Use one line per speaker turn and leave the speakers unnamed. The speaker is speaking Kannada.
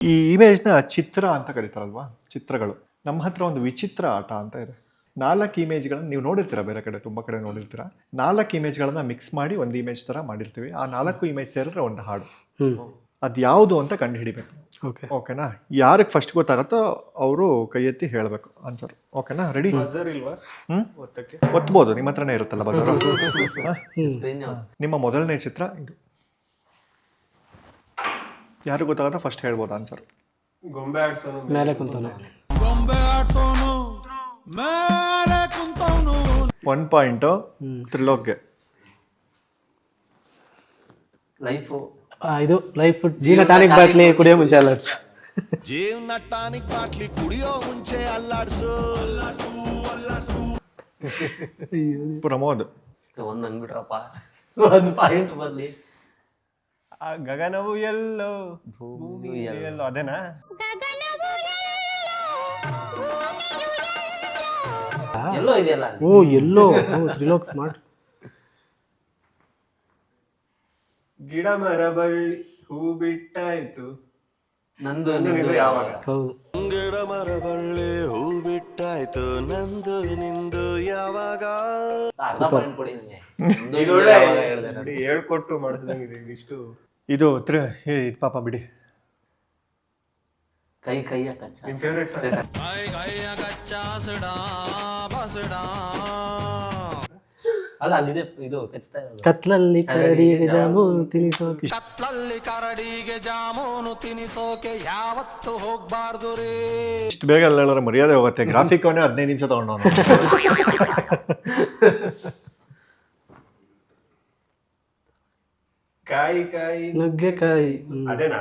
ಈ ಇಮೇಜ್ನ ಚಿತ್ರ ಅಂತ ಕರೀತಾರಲ್ವಾ, ಚಿತ್ರಗಳು. ನಮ್ಮ ಹತ್ರ ಒಂದು ವಿಚಿತ್ರ ಆಟ ಅಂತ ಇದೆ. 4 ಇಮೇಜ್ಗಳನ್ನ ನೀವು ನೋಡಿರ್ತೀರಾ, ಬೇರೆ ಕಡೆ ತುಂಬ ಕಡೆ ನೋಡಿರ್ತೀರಾ. 4 ಇಮೇಜ್ಗಳನ್ನ ಮಿಕ್ಸ್ ಮಾಡಿ ಒಂದು ಇಮೇಜ್ ಥರ ಮಾಡಿರ್ತೀವಿ. ಆ 4 ಇಮೇಜ್ ಸೇರಿದ್ರೆ ಒಂದು ಹಾಡು. ಅದು ಯಾವುದು ಅಂತ ಕಂಡು ಹಿಡಿಬೇಕು. ಓಕೆನಾ? ಯಾರಿಗೆ ಫಸ್ಟ್ ಗೊತ್ತಾಗುತ್ತೋ ಅವರು ಕೈ ಎತ್ತಿ ಹೇಳಬೇಕು ಆನ್ಸರ್. ಓಕೆನಾ? ರೆಡಿ? ಒತ್ಬೋದು, ನಿಮ್ಮ ಹತ್ರನೇ ಇರುತ್ತಲ್ಲ ಬಜಾರು. ನಿಮ್ಮ ಮೊದಲನೇ ಚಿತ್ರ ಇದು. ಯಾರು ಗೊತ್ತಾಗುತ್ತೋ ಫಸ್ಟ್ ಹೇಳ್ಬೋದು ಆನ್ಸರ್.
ಗೊಂಬೆ ಆಡ್ಸೋನು
ಮೇಲೆ ಕುಂತಾನೆ.
1 ಪಾಯಿಂಟ್ ತ್ರಿಲೋಕ್ಗೆ.
ಇದು ಲೈಫ್ ಜೀವನ ಟಾನಿಕ್ ಬಾಟ್ಲಿ ಕುಡಿಯೋ ಮುಂಚೆ ಅಲ್ಲಾಡ್ಸು.
ಜೀವನ ಟಾನಿಕ್ ಬಾಟ್ಲಿ ಕುಡಿಯೋ ಮುಂಚೆ ಅಲ್ಲಾಡ್ಸು.
ಪ್ರಮೋದ್.
ಒಂದ್ ಅಂದ್ಬಿಟ್ರಪ್ಪ, ಒಂದು ಪಾಯಿಂಟ್ ಬರ್ಲಿ.
ಗಗನವು ಎಲ್ಲೋ ಭೂಮಿ ಎಲ್ಲೋ, ಅದೇನಾ?
ಎಲ್ಲೋ ಇದೆಯಲ್ಲ.
ಓ ಎಲ್ಲೋ, ತ್ರಿಲೋಕ್ ಸ್ಮಾರ್ಟ್.
ಗಿಡ ಮರ ಬಳ್ಳಿ ಹೂ ಬಿಟ್ಟಾಯ್ತು,
ನಂದು
ನಿಂದು ಯಾವಾಗ?
ಹೌದು.
ಗಿಡ ಮರ ಬಳ್ಳಿ ಹೂ ಬಿಟ್ಟಾಯ್ತು, ನಂದು ನಿಂದು ಯಾವಾಗ?
ಅರ್ಧ ಪಾಯಿಂಟ್ ಕೊಡಿ ನಂಗೆ.
ಇದು ಒಳ್ಳೆ ಹೇಳ್ಕೊಟ್ಟು ಮಾಡಿಸಿದಂಗಿದೆ ಇಷ್ಟು.
ಇದು ಪಾಪ ಬಿಡಿ.
ಕೈ ಕಚ್ಚ.
ನಿಮ್ ಫೇವ್ರೆಟ್ ಸಾಂಗ್?
ಅಲ್ಲ ಅಲ್ಲಿದೆ, ಇದು ಕಚ್ತಾ ಇರೋದು.
ಕತ್ಲಲ್ಲಿ ಕರಡಿಗೆ ಜಾಮೂನು ತಿನಿಸೋಕೆ.
ಕತ್ಲಲ್ಲಿ ಕರಡಿಗೆ ಜಾಮೂನು ತಿನಿಸೋಕೆ ಯಾವತ್ತು ಹೋಗ್ಬಾರ್ದು ರೀ.
ಇಷ್ಟು ಬೇಗ ಎಲ್ಲ ಹೇಳೋರು ಮರ್ಯಾದೆ ಹೋಗುತ್ತೆ. ಗ್ರಾಫಿಕ್ ಅವನೇ 15 ನಿಮಿಷ ತಗೊಂಡು.
ಕಾಯಿ ಕಾಯಿ
ನುಗ್ಗೆಕಾಯಿ.
ಅದೇನಾ?